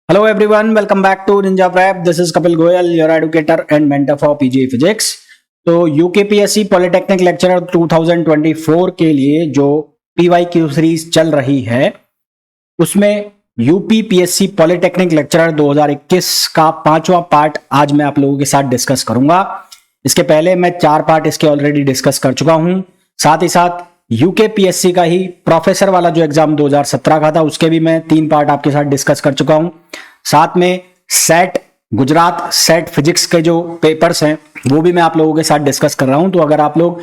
Hello everyone, welcome back to Ninja Prep. This is Kapil Goyal, your educator and mentor for PGI Physics. तो UKPSC polytechnic lecturer 2024 के लिए जो PYQ series चल रही है उसमें यूपीपीएससी पॉलिटेक्निक लेक्चरर 2021 का 5वां पार्ट आज मैं आप लोगों के साथ डिस्कस करूंगा। इसके पहले मैं 4 पार्ट इसके ऑलरेडी डिस्कस कर चुका हूं। साथ ही साथ यूकेपीएससी का ही प्रोफेसर वाला जो एग्जाम 2017 का था उसके भी मैं 3 पार्ट आपके साथ डिस्कस कर चुका हूं। साथ में सेट गुजरात सेट फिजिक्स के जो पेपर्स हैं वो भी मैं आप लोगों के साथ डिस्कस कर रहा हूं। तो अगर आप लोग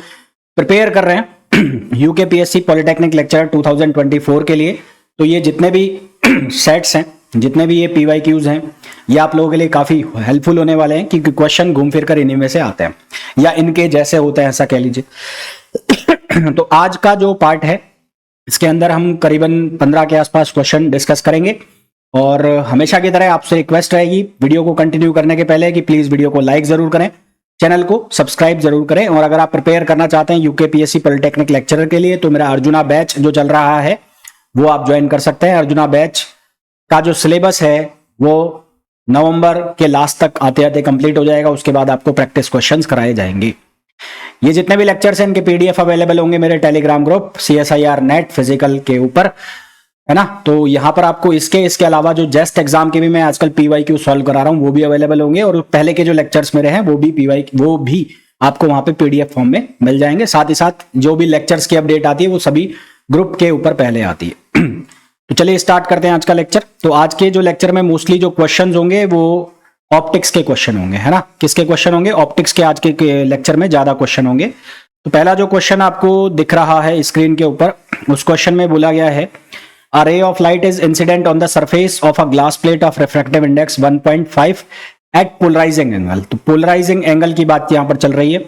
प्रिपेयर कर रहे हैं यूकेपीएससी पॉलिटेक्निक लेक्चरर 2024 के लिए तो ये जितने भी सेट्स हैं, जितने भी ये पीवाईक्यूज हैं, ये आप लोगों के लिए काफी हेल्पफुल होने वाले हैं क्योंकि क्वेश्चन घूम फिर कर इन्हीं में से आते हैं या इनके जैसे होते हैं, ऐसा कह लीजिए। तो आज का जो पार्ट है इसके अंदर हम करीबन 15 के आसपास क्वेश्चन डिस्कस करेंगे और हमेशा की तरह आपसे रिक्वेस्ट रहेगी वीडियो को कंटिन्यू करने के पहले कि प्लीज वीडियो को लाइक जरूर करें, चैनल को सब्सक्राइब जरूर करें और अगर आप प्रिपेयर करना चाहते हैं यूकेपीएससी पॉलिटेक्निक लेक्चरर के लिए तो मेरा अर्जुना बैच जो चल रहा है वो आप ज्वाइन कर सकते हैं। अर्जुना बैच का जो सिलेबस है वो नवंबर के लास्ट तक आते आते कंप्लीट हो जाएगा। उसके बाद आपको प्रैक्टिस क्वेश्चंस कराए जाएंगे। ये जितने भी लेक्चर्स हैं इनके पीडीएफ अवेलेबल होंगे मेरे Telegram group CSIR net physical के ऊपर, है ना। तो यहाँ पर आपको इसके अलावा जो जेस्ट एग्जाम के भी मैं आजकल पीवाईक्यू सॉल्व करा रहा हूँ वो भी अवेलेबल होंगे और पहले के जो लेक्चर्स मेरे हैं वो भी आपको वहां पे पीडीएफ फॉर्म में मिल जाएंगे। साथ ही साथ जो भी लेक्चर्स की अपडेट आती है वो सभी ग्रुप के ऊपर पहले आती है। तो चलिए स्टार्ट करते हैं आज का लेक्चर। तो आज के जो लेक्चर में मोस्टली जो क्वेश्चन होंगे वो ऑप्टिक्स के क्वेश्चन होंगे, है ना। किसके क्वेश्चन होंगे? ऑप्टिक्स के आज के लेक्चर में ज्यादा क्वेश्चन होंगे। तो पहला जो क्वेश्चन आपको दिख रहा है स्क्रीन के ऊपर, उस क्वेश्चन में बोला गया है A ray of light is incident on the surface of a glass plate of refractive index 1.5 at polarizing angle। तो पोलराइजिंग एंगल की बात यहां पर चल रही है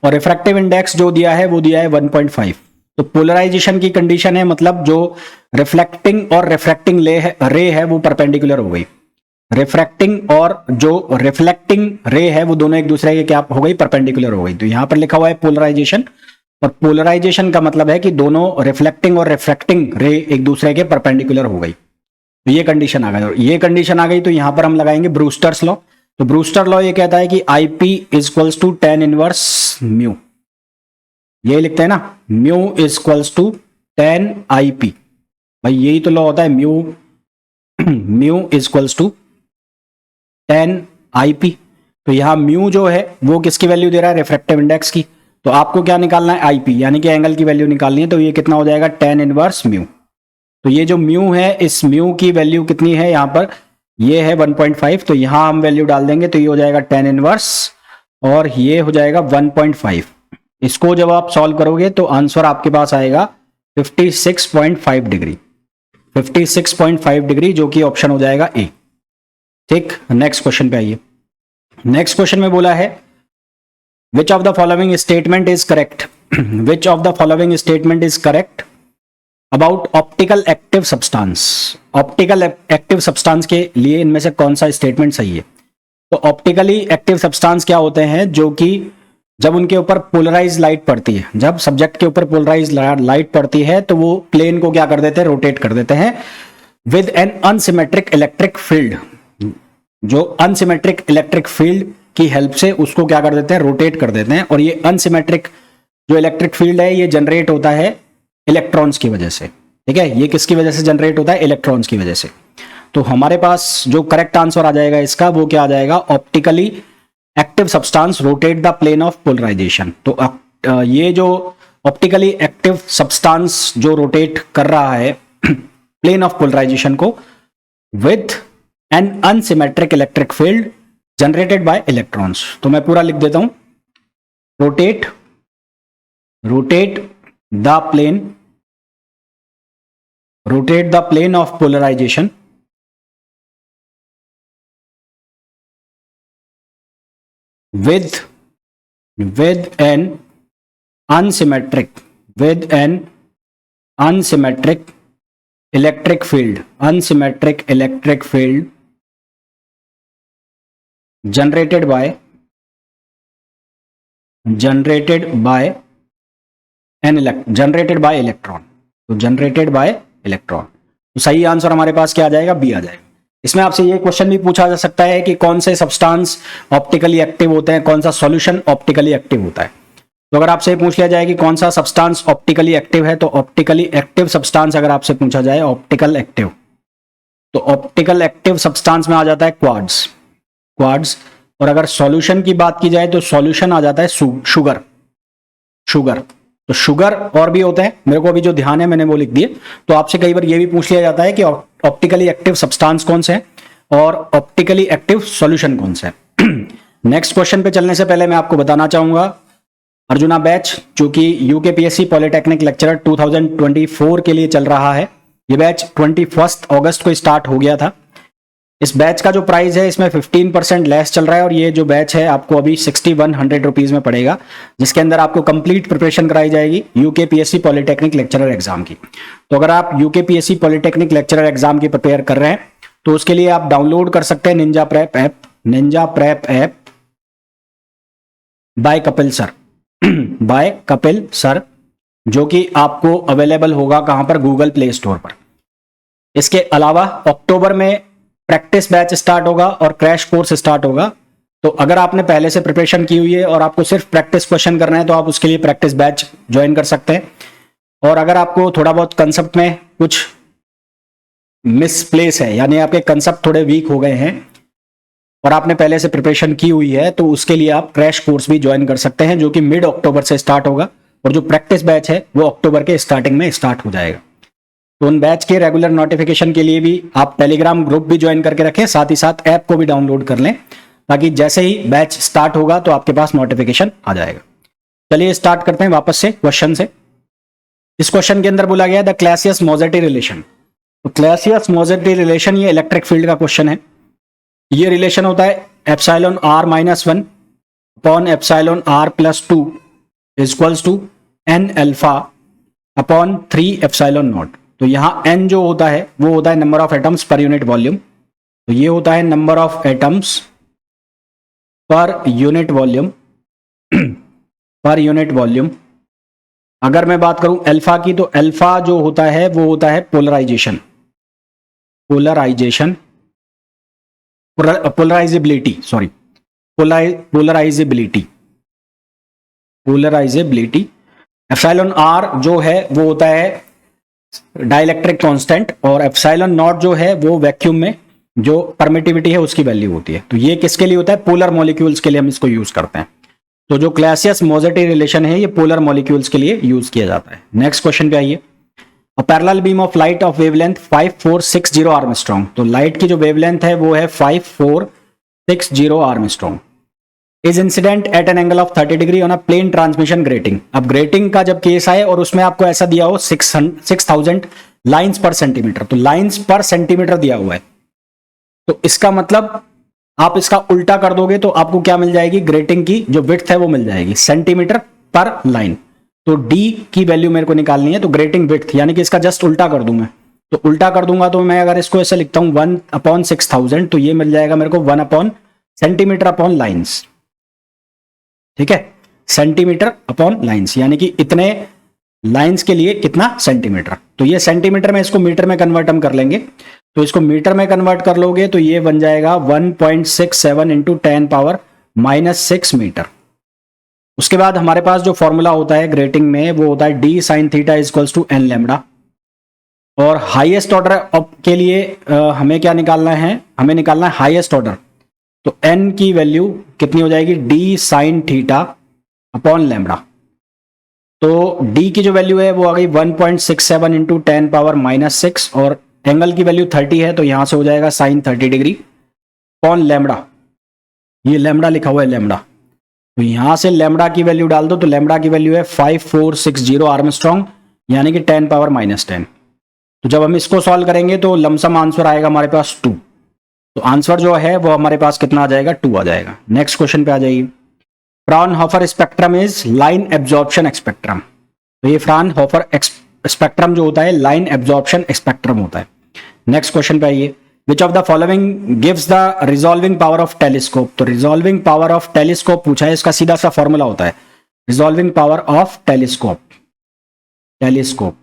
और रिफ्रैक्टिव इंडेक्स जो दिया है वो दिया है 1.5। तो पोलराइजेशन की कंडीशन है, मतलब जो रिफ्लेक्टिंग और रिफ्रैक्टिंग रे है वो परपेंडिकुलर हो गई। रिफ्रैक्टिंग और जो रिफ्लेक्टिंग रे है वो दोनों एक दूसरे के क्या हो गई? परपेंडिकुलर हो गई। तो यहां पर लिखा हुआ है पोलराइजेशन और पोलराइजेशन का मतलब है कि दोनों रिफ्लेक्टिंग और रिफ्रैक्टिंग रे एक दूसरे के परपेंडिकुलर हो गई। तो ये कंडीशन आ गई और ये कंडीशन आ गई तो यहां पर हम लगाएंगे ब्रूस्टर्स लॉ। तो ब्रूस्टर लॉ ये कहता है कि IP equals to tan inverse mu, ये लिखते हैं ना, mu equals to tan IP। भाई यही तो लॉ होता है, mu equals to tan IP। तो यहां म्यू जो है वो किसकी वैल्यू दे रहा है? रिफ्रैक्टिव इंडेक्स की। तो आपको क्या निकालना है? IP, यानी कि एंगल की वैल्यू निकालनी है। तो ये कितना हो जाएगा? tan inverse mu. तो ये जो म्यू है इस म्यू की वैल्यू कितनी है यहां पर? ये है 1.5। तो यहां हम वैल्यू डाल देंगे तो ये हो जाएगा tan इनवर्स और ये हो जाएगा 1.5। इसको जब आप सॉल्व करोगे तो आंसर आपके पास आएगा 56.5 डिग्री, 56.5 डिग्री, जो कि ऑप्शन हो जाएगा ए। ठीक, नेक्स्ट क्वेश्चन पे आइए। नेक्स्ट क्वेश्चन में बोला है Which of the following statement is correct? Which of the following statement is correct about optical active substance? Optical active substance के लिए इनमें से कौन सा स्टेटमेंट सही है? तो ऑप्टिकली एक्टिव सब्सटेंस क्या होते हैं? जो कि जब उनके ऊपर पोलराइज लाइट पड़ती है, जब सब्जेक्ट के ऊपर पोलराइज लाइट पड़ती है तो वो प्लेन को क्या कर देते हैं? रोटेट कर देते हैं with an unsymmetric electric field. जो अनसिमेट्रिक इलेक्ट्रिक फील्ड की हेल्प से उसको क्या कर देते हैं? रोटेट कर देते हैं। और ये अनसिमेट्रिक जो इलेक्ट्रिक फील्ड है ये जनरेट होता है इलेक्ट्रॉन्स की वजह से। ठीक है, ये किसकी वजह से जनरेट होता है? इलेक्ट्रॉन्स की वजह से। तो हमारे पास जो करेक्ट आंसर आ जाएगा इसका वो क्या आ जाएगा? Optically active substance rotate the plane of polarization. तो ये जो ऑप्टिकली एक्टिव सब्सटेंस जो रोटेट कर रहा है प्लेन ऑफ पोलराइजेशन को with an unsymmetric electric field generated by electrons. तो मैं पूरा लिख देता हूं, rotate the plane of polarization with an unsymmetric electric field generated by electron। तो जनरेटेड बाय इलेक्ट्रॉन। तो सही आंसर हमारे पास क्या आ जाएगा? बी आ जाएगा। इसमें आपसे ये क्वेश्चन भी पूछा जा सकता है कि कौन से सब्सटेंस ऑप्टिकली एक्टिव होते हैं, कौन सा सॉल्यूशन ऑप्टिकली एक्टिव होता है। तो अगर आपसे पूछ लिया जाए कि कौन सा सब्सटेंस ऑप्टिकली एक्टिव है, तो ऑप्टिकली एक्टिव सब्सटेंस अगर आपसे पूछा जाए ऑप्टिकल एक्टिव, तो ऑप्टिकल एक्टिव सब्सटेंस में आ जाता है क्वार्ट्ज, क्वार्ट्ज। और अगर सॉल्यूशन की बात की जाए तो सॉल्यूशन आ जाता है शुगर, शुगर। तो शुगर और भी होता है, मेरे को अभी जो ध्यान है मैंने वो लिख दिए। तो आपसे कई बार ये भी पूछ लिया जाता है कि ऑप्टिकली एक्टिव सब्सटेंस कौन से हैं और ऑप्टिकली एक्टिव सॉल्यूशन कौन सा है। नेक्स्ट क्वेश्चन पे चलने से पहले मैं आपको बताना चाहूंगा अर्जुना बैच, जो कि यूकेपीएससी पॉलिटेक्निक लेक्चरर 2024 के लिए चल रहा है। ये बैच 21 अगस्त को स्टार्ट हो गया था। इस बैच का जो प्राइस है इसमें 15% लेस चल रहा है और ये जो बैच है आपको अभी 6100 रुपीज में पड़ेगा, जिसके अंदर आपको कंप्लीट प्रिपरेशन कराई जाएगी यूकेपीएससी पॉलिटेक्निक लेक्चरर एग्जाम की। तो अगर आप यूकेपीएससी पॉलिटेक्निक लेक्चरर एग्जाम की प्रिपेयर कर रहे हैं तो उसके लिए आप डाउनलोड कर सकते हैं Ninja Prep app, Ninja Prep app by Kapil sir, by Kapil sir, जो कि आपको अवेलेबल होगा कहां पर, गूगल प्ले स्टोर पर। इसके अलावा अक्टूबर में प्रैक्टिस बैच स्टार्ट होगा और क्रैश कोर्स स्टार्ट होगा। तो अगर आपने पहले से प्रिपरेशन की हुई है और आपको सिर्फ प्रैक्टिस क्वेश्चन करना है तो आप उसके लिए प्रैक्टिस बैच ज्वाइन कर सकते हैं। और अगर आपको थोड़ा बहुत कंसेप्ट में कुछ मिसप्लेस है, यानी आपके कंसेप्ट थोड़े वीक हो गए हैं और आपने पहले से प्रिपरेशन की हुई है, तो उसके लिए आप क्रैश कोर्स भी ज्वाइन कर सकते हैं, जो कि मिड अक्टूबर से स्टार्ट होगा और जो प्रैक्टिस बैच है वो अक्टूबर के स्टार्टिंग में स्टार्ट हो जाएगा। तो उन बैच के रेगुलर नोटिफिकेशन के लिए भी आप टेलीग्राम ग्रुप भी ज्वाइन करके रखें, साथ ही साथ ऐप को भी डाउनलोड कर लें, ताकि जैसे ही बैच स्टार्ट होगा तो आपके पास नोटिफिकेशन आ जाएगा। चलिए स्टार्ट करते हैं वापस से क्वेश्चन से। इस क्वेश्चन के अंदर बोला गया द क्लैसियस-मोज़ेटी रिलेशन। तो क्लैसियस-मोज़ेटी रिलेशन ये इलेक्ट्रिक फील्ड का क्वेश्चन है। ये रिलेशन होता है epsilon r - 1 upon epsilon r + 2 equals to n alpha upon 3 epsilon naught. तो यहां n जो होता है वो होता है number of atoms per unit volume. तो ये होता है number of atoms per unit volume, per unit volume. अगर मैं बात करूं अल्फा की, तो अल्फा जो होता है वो होता है polarization, polarization, polarizability, sorry, polarizability, polarizability. Epsilon r जो है वो होता है डाइलेक्ट्रिक कांस्टेंट और एप्सिलॉन नॉट जो है वो वैक्यूम में जो परमिटिविटी है उसकी वैल्यू होती है। तो ये किसके लिए होता है, पोलर मॉलिक्यूल्स के लिए हम इसको यूज करते हैं। तो जो क्लैसियस-मोज़ेटी रिलेशन है ये पोलर मॉलिक्यूल्स के लिए यूज किया जाता है। नेक्स्ट क्वेश्चन पे आइए। A parallel beam of light of wavelength 5460 Armstrong. तो लाइट की जो वेवलेंथ है वो है 5460 Armstrong is incident at an angle of 30 degree on a plane transmission grating. अब ग्रेटिंग का जब केस आए और उसमें आपको ऐसा दिया हो 6000 लाइंस पर सेंटीमीटर, तो लाइंस पर सेंटीमीटर दिया हुआ है, तो इसका मतलब आप इसका उल्टा कर दोगे तो आपको क्या मिल जाएगी, ग्रेटिंग की जो विड्थ है वो मिल जाएगी सेंटीमीटर पर लाइन। तो डी की वैल्यू मेरे को निकालनी है, तो ग्रेटिंग विड्थ यानी कि इसका जस्ट उल्टा कर दूं मैं, तो उल्टा कर दूंगा तो मैं अगर इसको ऐसे लिखता हूं 1/6000 तो ये मिल जाएगा मेरे को 1 अपॉन सेंटीमीटर अपॉन लाइन्स। ठीक है, सेंटीमीटर अपॉन लाइन्स, यानी कि इतने लाइन्स के लिए कितना सेंटीमीटर। तो ये सेंटीमीटर में, इसको मीटर में कन्वर्ट हम कर लेंगे, तो इसको मीटर में कन्वर्ट कर लोगे तो ये बन जाएगा 1.67 इंटू 10⁻⁻6 मीटर। उसके बाद हमारे पास जो फॉर्मूला होता है ग्रेटिंग में वो होता है d sin theta equals to n lambda. और हाईएस्ट ऑर्डर के लिए हमें क्या निकालना है, हमें निकालना है हाईएस्ट ऑर्डर। तो n की वैल्यू कितनी हो जाएगी, d sin theta upon lambda. तो d की जो वैल्यू है वो आ गई 1.67 इंटू 10⁻⁻6 और एंगल की वैल्यू 30 है, तो यहां से हो जाएगा साइन 30 डिग्री अपॉन लैम्डा। ये लैम्डा लिखा हुआ है लैम्डा, तो यहां से लैम्डा की वैल्यू डाल दो, तो लैम्डा की वैल्यू है 5460 आर्मस्ट्रॉन्ग यानी कि 10⁻⁻10। तो जब हम इसको सॉल्व करेंगे तो लमसम आंसर आएगा हमारे पास 2। तो आंसर जो है वो हमारे पास कितना आ जाएगा, 2 आ जाएगा। नेक्स्ट क्वेश्चन पे आ जाइए। Fraunhofer spectrum is line absorption spectrum. तो ये फ्राउनहोफर स्पेक्ट्रम जो होता है लाइन एब्जॉर्प्शन स्पेक्ट्रम होता है। नेक्स्ट क्वेश्चन पे आइए। Which of the following gives the resolving power of telescope. तो रिजॉल्विंग पावर ऑफ टेलीस्कोप पूछा है, इसका सीधा सा फॉर्मूला होता है resolving power of telescope, telescope.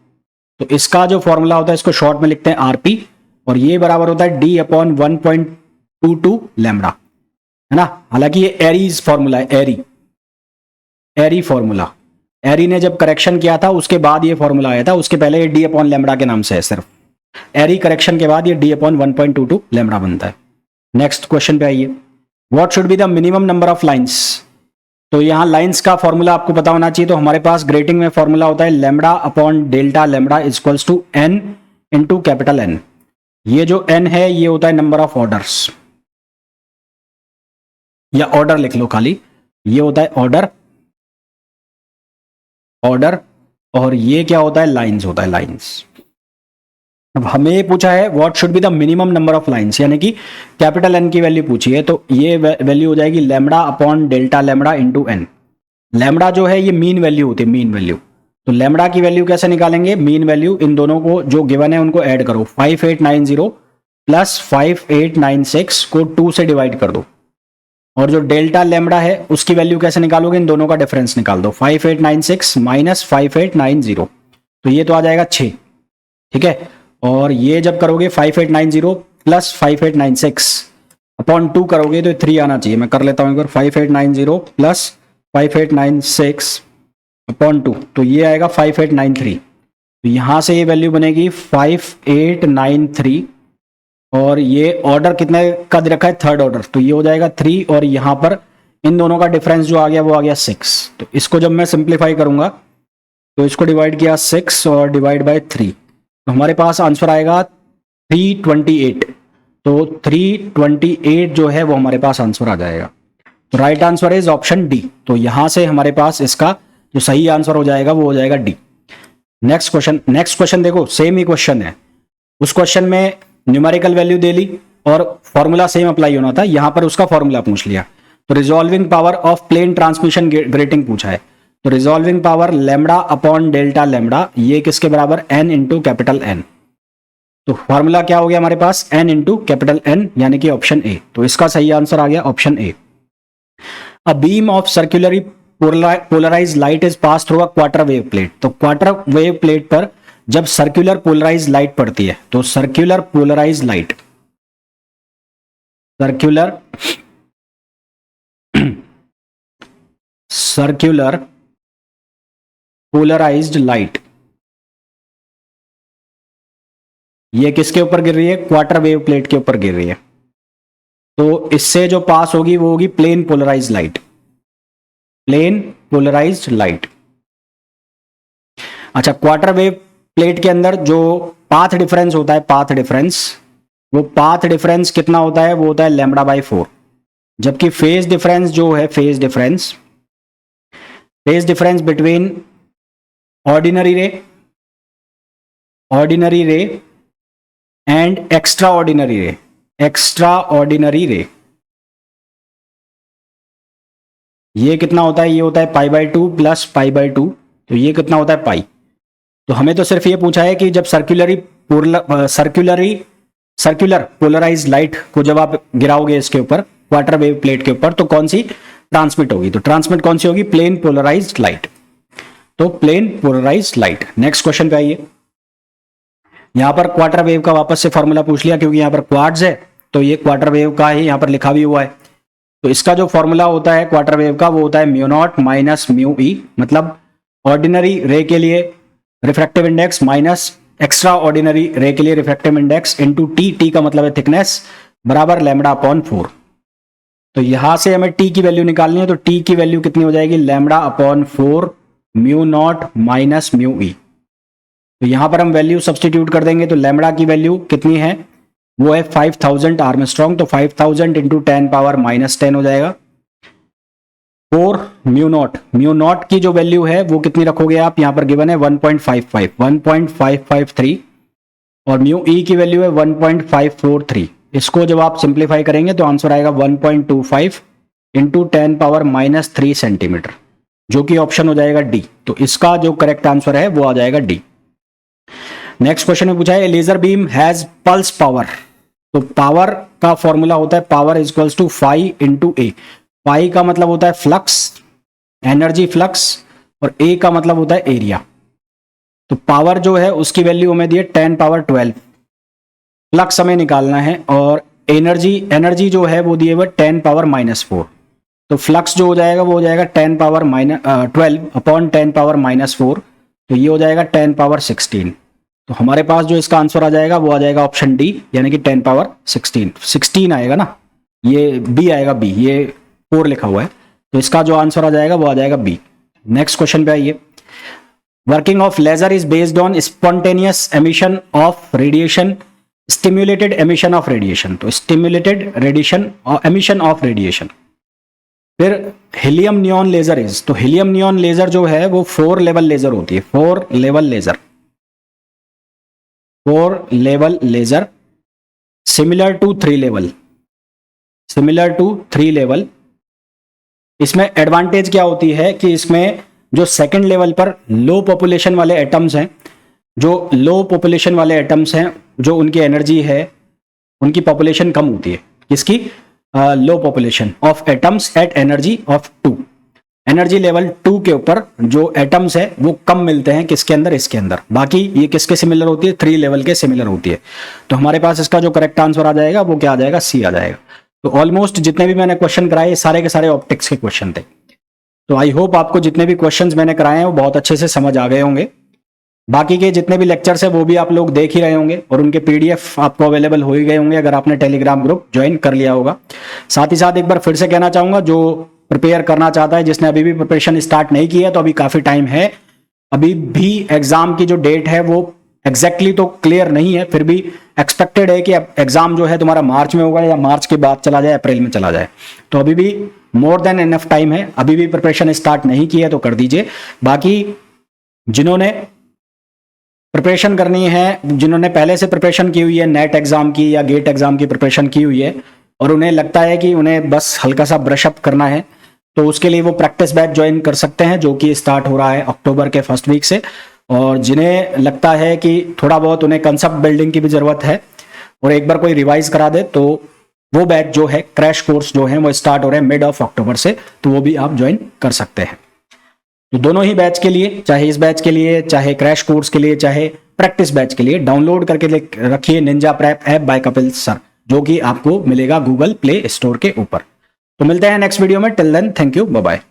तो इसका जो फॉर्मूला होता है इसको शॉर्ट में लिखते हैं आरपी, और ये बराबर होता है d/1.22 लैम्डा, है ना। हालांकि ये एरीज फॉर्मूला है, एरी फॉर्मूला। एरी ने जब करेक्शन किया था उसके बाद ये फॉर्मूला आया था, उसके पहले ये d/लैम्डा के नाम से है सिर्फ। एरी करेक्शन के बाद ये d/1.22 लैम्डा बनता है। नेक्स्ट क्वेश्चन पे आइए, what should be the minimum number of lines. तो यहाँ लाइंस का फॉर्मूला आपको पता होना चाहिए। तो हमारे पास ग्रेटिंग में फॉर्मूला होता है lambda upon delta lambda equals to n into capital N। ये जो n है ये होता है नंबर ऑफ ऑर्डर्स, या ऑर्डर लिख लो खाली, ये होता है ऑर्डर, और ये क्या होता है, लाइंस होता है, लाइंस। अब हमें ये पूछा है what should be the minimum number of lines, यानी कि कैपिटल N की वैल्यू पूछी है। तो ये वैल्यू हो जाएगी lambda upon delta lambda into n। Lambda जो है ये मीन वैल्यू होती है, मीन वैल्यू। तो लैम्डा की वैल्यू कैसे निकालेंगे, मीन वैल्यू, इन दोनों को जो गिवन है उनको ऐड करो, 5890 प्लस 5896 को 2 से डिवाइड कर दो, और जो डेल्टा लैम्डा है उसकी वैल्यू कैसे निकालोगे, इन दोनों का डिफरेंस निकाल दो, 5896 माइनस 5890, तो ये तो आ जाएगा 6, ठीक है। और ये जब करोगे 5890 प्लस 5896 अपॉन 2 करोगे तो 3 आना चाहिए। मैं कर लेता हूं एक बार, 5890 प्लस 5896 अपॉन 2, तो ये आएगा 5893। तो यहां से ये वैल्यू बनेगी 5893, और ये ऑर्डर कितने का दे रखा है, थर्ड ऑर्डर, तो ये हो जाएगा 3, और यहां पर इन दोनों का डिफरेंस जो आ गया वो आ गया 6। तो इसको जब मैं सिंप्लीफाई करूंगा तो इसको डिवाइड किया 6 और डिवाइड बाय 3, तो हमारे पास आंसर आएगा 328। तो 328 जो है वो हमारे पास आंसर आ जाएगा। तो right answer is option D. तो यहां से हमारे पास इसका जो सही आंसर हो जाएगा वो हो जाएगा डी। नेक्स्ट क्वेश्चन देखो, सेम ही क्वेश्चन है। उस क्वेश्चन में न्यूमेरिकल वैल्यू दे ली और फॉर्मूला सेम अप्लाई होना था, यहां पर उसका फॉर्मूला पूछ लिया। तो resolving power of plane transmission grating पूछा है। तो resolving power lambda upon delta lambda, ये किसके बराबर, n इंटू कैपिटल N। तो फॉर्मूला क्या हो गया हमारे पास, n इंटू कैपिटल N, यानी कि ऑप्शन ए। तो इसका सही आंसर आ गया option A. A beam of circularly polarize light is pass through a quarter wave plate. तो क्वार्टर वेव प्लेट पर जब सर्कुलर पोलराइज लाइट पड़ती है, तो circular polarize light, circular polarized light, ये किसके ऊपर गिर रही है, क्वार्टर वेव प्लेट के ऊपर गिर रही है। तो इससे जो पास होगी वो होगी plane polarized light, plane polarized light. अच्छा, क्वार्टर वेव प्लेट के अंदर जो पाथ डिफरेंस होता है, पाथ डिफरेंस, वो पाथ डिफरेंस कितना होता है, वो होता है लैम्डा बाई 4। जबकि फेज डिफरेंस जो है, फेज डिफरेंस बिटवीन ऑर्डिनरी रे एंड एक्स्ट्रा ऑर्डिनरी रे, ये कितना होता है, ये होता है π/2 प्लस π/2, तो ये कितना होता है पाई। तो हमें तो सिर्फ ये पूछा है कि जब सर्कुलर पोलराइज लाइट को जब आप गिराओगे इसके ऊपर, क्वार्टर वेव प्लेट के ऊपर, तो कौन सी ट्रांसमिट होगी। तो ट्रांसमिट कौन सी होगी, प्लेन पोलराइज्ड लाइट। तो plane polarized light. Next question पे आइए। यहां पर क्वार्टर वेव का वापस से फॉर्मूला पूछ लिया, क्योंकि यहां पर क्वार्ट्ज है तो ये क्वार्टर वेव का ही यहां पर लिखा भी हुआ है। तो इसका जो फॉर्मूला होता है क्वार्टर वेव का, वो होता है म्यू नॉट माइनस म्यू ई, मतलब ऑर्डिनरी रे के लिए refractive index minus extra ordinary रे के लिए refractive index into T, T का मतलब है थिकनेस, बराबर लैम्डा अपॉन 4। तो यहां से हमें टी की वैल्यू निकालनी है, तो टी की वैल्यू कितनी हो जाएगी, lambda upon 4 mu naught minus mu e. तो यहां पर हम वैल्यू सब्सटीट्यूट कर देंगे, तो लैम्डा की वैल्यू कितनी है, वो है 5000 आर्मस्ट्रॉन्ग। तो 5000 इंटू 10 पावर माइनस 10 हो जाएगा। 4 म्यू नॉट की जो वैल्यू है वो कितनी रखोगे आप, यहां पर गिवन है 1.553, और म्यू ई की वैल्यू है 1.543। इसको जब आप सिंप्लीफाई करेंगे तो आंसर आएगा 1.25 इंटू 10 पावर माइनस 3 सेंटीमीटर, जो कि ऑप्शन हो जाएगा डी। तो इसका जो करेक्ट आंसर है वो आ जाएगा डी। नेक्स्ट क्वेश्चन में पूछा है laser beam has pulse power. तो पावर का फॉर्मूला होता है power is equals to phi into A. Phi का मतलब होता है फ्लक्स, एनर्जी फ्लक्स, और ए का मतलब होता है एरिया। तो पावर जो है उसकी वैल्यू हमें दी है 10 पावर 12, फ्लक्स हमें निकालना है और एनर्जी जो है वो दिए हुए 10⁻⁻⁴। तो फ्लक्स जो हो जाएगा वो हो जाएगा 10⁻12 अपॉन 10⁻⁻⁴। तो ये हो जाएगा 10⁻16। तो हमारे पास जो इसका आंसर आ जाएगा वो आ जाएगा ऑप्शन डी, यानी कि 10⁻16। 16 आएगा ना, ये बी आएगा, बी, ये 4 लिखा हुआ है, तो इसका जो आंसर आ जाएगा वो आ जाएगा बी। नेक्स्ट क्वेश्चन पे आइए। Working of laser is based on spontaneous emission of radiation, stimulated emission of radiation. तो stimulated radiation emission of radiation. फिर हीलियम नियॉन लेजर इज, तो हीलियम नियॉन लेजर जो है वो 4 लेवल लेजर होती है, 4 level laser, 4 level laser similar to 3 level, similar to 3 level. इसमें advantage क्या होती है कि इसमें जो सेकंड लेवल पर लो पॉपुलेशन वाले एटम्स हैं, जो लो पॉपुलेशन वाले एटम्स हैं, जो उनकी एनर्जी है, उनकी पॉपुलेशन कम होती है। किसकी? Low population of atoms at energy of 2, energy level 2 के ऊपर जो एटम्स है वो कम मिलते हैं, किसके अंदर? इसके अंदर। बाकी ये किसके सिमिलर होती है? 3 लेवल के सिमिलर होती है। तो हमारे पास इसका जो करेक्ट आंसर आ जाएगा वो क्या आ जाएगा? सी आ जाएगा। तो ऑलमोस्ट जितने भी मैंने क्वेश्चन कराए सारे के सारे ऑप्टिक्स के क्वेश्चन थे। तो आई होप आपको जितने भी क्वेश्चंस मैंने कराए हैं वो बहुत अच्छे से समझ आ गए होंगे। बाकी के जितने भी लेक्चर्स है वो भी आप लोग देख ही रहे होंगे और उनके पीडीएफ आपको अवेलेबल हो ही गए होंगे अगर आपने टेलीग्राम ग्रुप ज्वाइन कर लिया होगा। साथ ही साथ एक बार फिर से कहना चाहूंगा, जो प्रिपेयर करना चाहता है, जिसने अभी भी प्रिपरेशन स्टार्ट नहीं की है, तो अभी काफी टाइम है। अभी भी एग्जाम की जो डेट है वो एग्जैक्टली तो क्लियर नहीं है, फिर भी एक्सपेक्टेड है कि एग्जाम जो है तुम्हारा मार्च में होगा या मार्च के बाद चला जाए, अप्रैल में चला जाए। तो अभी भी मोर देन इनफ टाइम है। अभी भी प्रिपरेशन स्टार्ट नहीं की है तो कर दीजिए। बाकी जिन्होंने प्रिपरेशन करनी है, जिन्होंने पहले से प्रिपरेशन की हुई है, नेट एग्जाम की या गेट एग्जाम की प्रिपरेशन की हुई है और उन्हें लगता है कि उन्हें बस हल्का सा ब्रशअप करना है, तो उसके लिए वो प्रैक्टिस बैच ज्वाइन कर सकते हैं, जो कि स्टार्ट हो रहा है अक्टूबर के फर्स्ट वीक से। और जिन्हें लगता है कि थोड़ा बहुत उन्हें कंसेप्ट बिल्डिंग की भी जरूरत है और एक बार कोई रिवाइज करा दे, तो वो बैच जो है, क्रैश कोर्स जो है वो स्टार्ट हो रहे हैं मिड ऑफ अक्टूबर से, तो वो भी आप ज्वाइन कर सकते हैं। तो दोनों ही बैच के लिए, चाहे इस बैच के लिए, चाहे क्रैश कोर्स के लिए, चाहे प्रैक्टिस बैच के लिए, डाउनलोड करके रखिए Ninja Prep app by Kapil sir, जो कि आपको मिलेगा गूगल प्ले स्टोर के ऊपर। तो मिलते हैं नेक्स्ट वीडियो में। Till then thank you, bye bye.